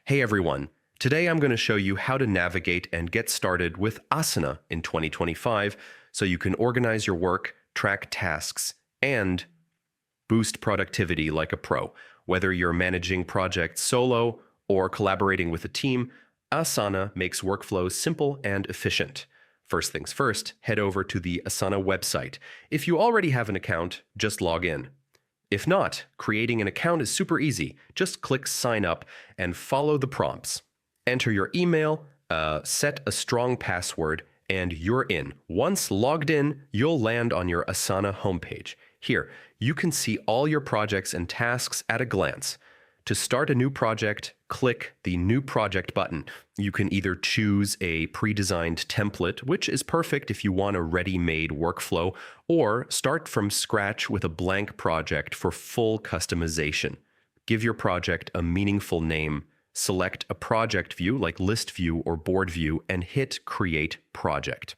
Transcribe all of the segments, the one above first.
Hey everyone, today I'm going to show you how to navigate and get started with Asana in 2025 so you can organize your work, track tasks, and boost productivity like a pro. Whether you're managing projects solo or collaborating with a team, Asana makes workflows simple and efficient. First things first, head over to the Asana website. If you already have an account, just log in. If not, creating an account is super easy. Just click sign up and follow the prompts. Enter your email, set a strong password, and you're in. Once logged in, you'll land on your Asana homepage. Here, you can see all your projects and tasks at a glance. To start a new project, click the New Project button. You can either choose a pre-designed template, which is perfect if you want a ready-made workflow, or start from scratch with a blank project for full customization. Give your project a meaningful name, select a project view like List View or Board View, and hit Create Project.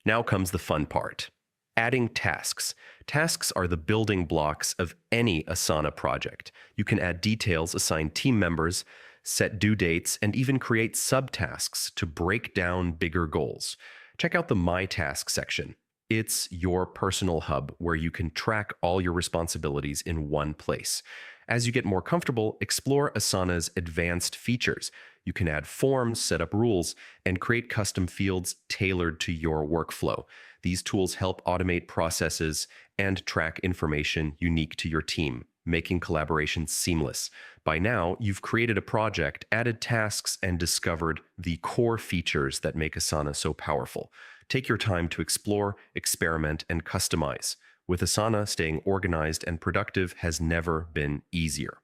Now comes the fun part. Adding tasks. Tasks are the building blocks of any Asana project. You can add details, assign team members, set due dates, and even create subtasks to break down bigger goals. Check out the My Task section. It's your personal hub where you can track all your responsibilities in one place. As you get more comfortable, explore Asana's advanced features. You can add forms, set up rules, and create custom fields tailored to your workflow. These tools help automate processes and track information unique to your team, making collaboration seamless. By now, you've created a project, added tasks, and discovered the core features that make Asana so powerful. Take your time to explore, experiment, and customize. With Asana, staying organized and productive has never been easier.